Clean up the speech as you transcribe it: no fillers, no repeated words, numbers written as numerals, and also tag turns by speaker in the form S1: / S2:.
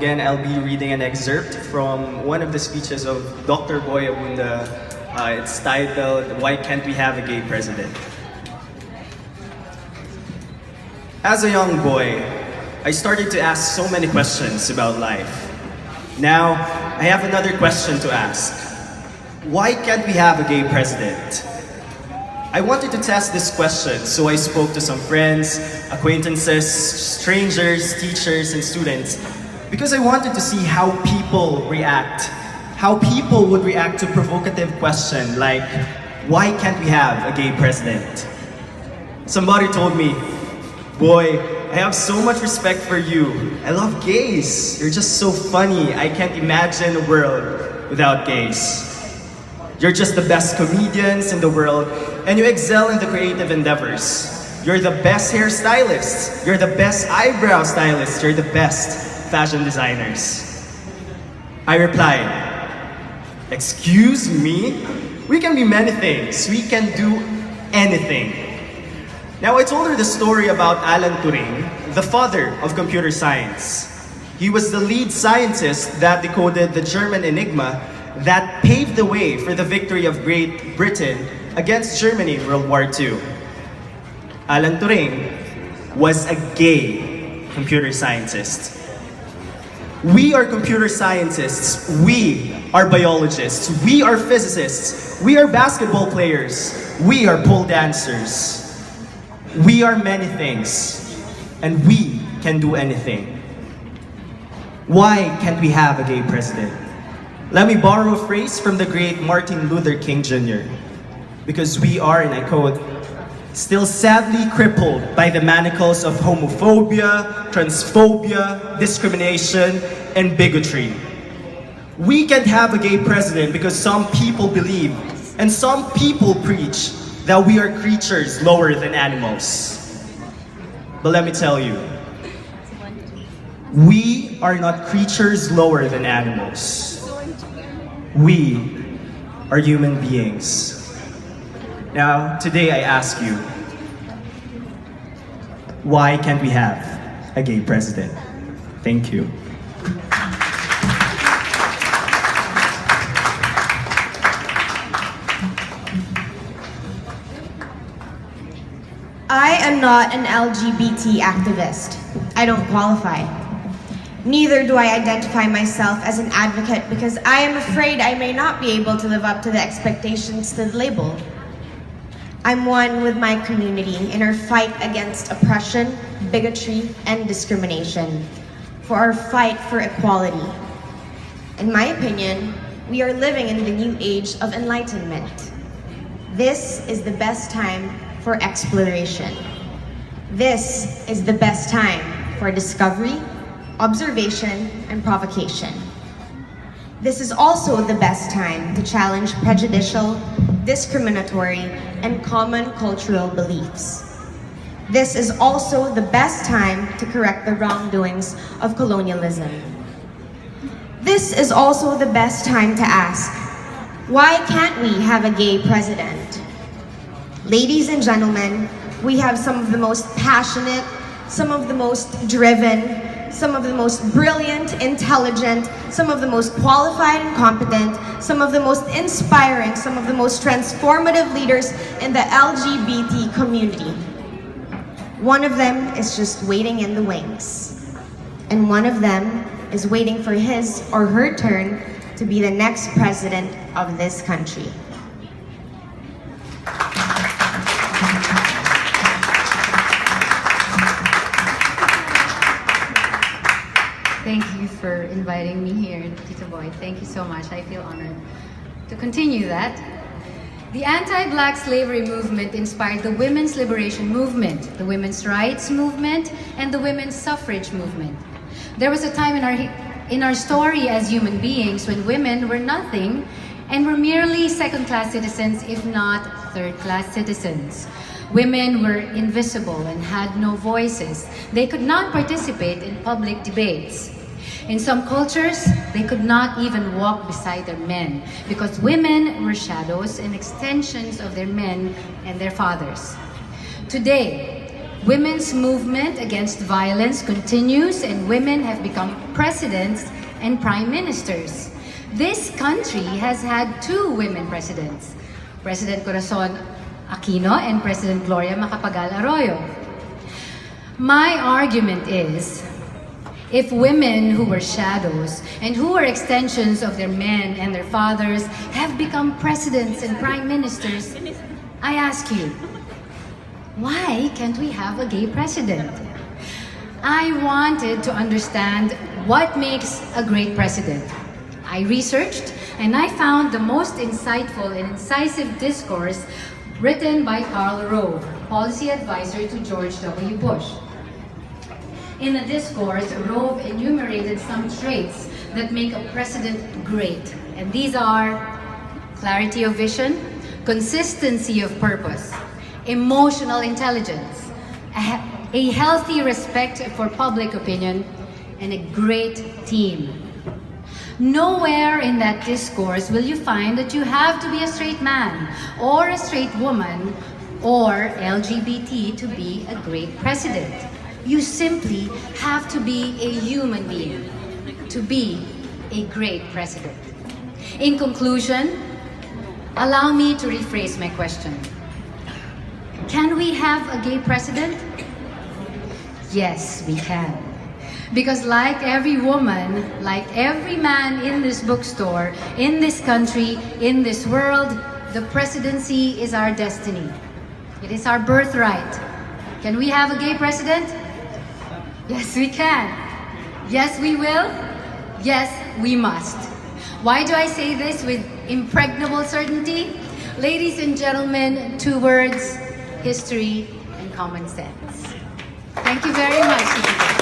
S1: again, I'll be reading an excerpt from one of the speeches of Dr. Boy Abunda. It's titled, "Why Can't We Have a Gay President?" As a young boy, I started to ask so many questions about life. Now, I have another question to ask. Why can't we have a gay president? I wanted to test this question, so I spoke to some friends, acquaintances, strangers, teachers, and students, because I wanted to see how people react, how people would react to a provocative question like, why can't we have a gay president? Somebody told me, "Boy, I have so much respect for you. I love gays. You're just so funny. I can't imagine a world without gays. You're just the best comedians in the world, and you excel in the creative endeavors. You're the best hairstylists. You're the best eyebrow stylists. You're the best fashion designers." I replied, "Excuse me? We can be many things. We can do anything." Now, I told her the story about Alan Turing, the father of computer science. He was the lead scientist that decoded the German enigma that paved the way for the victory of Great Britain against Germany in World War II. Alan Turing was a gay computer scientist. We are computer scientists. We are biologists. We are physicists. We are basketball players. We are pole dancers. We are many things, and we can do anything. Why can't we have a gay president? Let me borrow a phrase from the great Martin Luther King Jr. Because we are, and I quote, "still sadly crippled by the manacles of homophobia, transphobia, discrimination, and bigotry. We can't have a gay president because some people believe, and some people preach, that we are creatures lower than animals. But let me tell you, we are not creatures lower than animals. We are human beings." Now, today I ask you, why can't we have a gay president? Thank you.
S2: I am not an LGBT activist. I don't qualify. Neither do I identify myself as an advocate because I am afraid I may not be able to live up to the expectations to the label. I'm one with my community in our fight against oppression, bigotry, and discrimination, for our fight for equality. In my opinion, we are living in the new age of enlightenment. This is the best time for exploration. This is the best time for discovery, observation, and provocation. This is also the best time to challenge prejudicial, discriminatory, and common cultural beliefs. This is also the best time to correct the wrongdoings of colonialism. This is also the best time to ask, why can't we have a gay president? Ladies and gentlemen, we have some of the most passionate, some of the most driven, some of the most brilliant, intelligent, some of the most qualified and competent, some of the most inspiring, some of the most transformative leaders in the LGBT community. One of them is just waiting in the wings. And one of them is waiting for his or her turn to be the next president of this country.
S3: Thank you for inviting me here, Tito Boy. Thank you so much. I feel honored. To continue that, the anti-black slavery movement inspired the women's liberation movement, the women's rights movement, and the women's suffrage movement. There was a time in our story as human beings when women were nothing and were merely second-class citizens, if not third-class citizens. Women were invisible and had no voices. They could not participate in public debates. In some cultures, they could not even walk beside their men because women were shadows and extensions of their men and their fathers. Today, Women's movement against violence continues, and women have become presidents and prime ministers. This country has had 2 women presidents, President Corazon Aquino and President Gloria Macapagal-Arroyo. My argument is, if women who were shadows and who were extensions of their men and their fathers have become presidents and prime ministers, I ask you, why can't we have a gay president? I wanted to understand what makes a great president. I researched and I found the most insightful and incisive discourse written by Karl Rove, policy advisor to George W. Bush. In the discourse, Rove enumerated some traits that make a president great. And these are clarity of vision, consistency of purpose, emotional intelligence, a healthy respect for public opinion, and a great team. Nowhere in that discourse will you find that you have to be a straight man or a straight woman or LGBT to be a great president. You simply have to be a human being to be a great president. In conclusion, allow me to rephrase my question. Can we have a gay president? Yes, we can. Because like every woman, like every man in this bookstore, in this country, in this world, the presidency is our destiny. It is our birthright. Can we have a gay president? Yes, we can. Yes, we will. Yes, we must. Why do I say this with impregnable certainty? Ladies and gentlemen, 2 words, history and common sense. Thank you very much.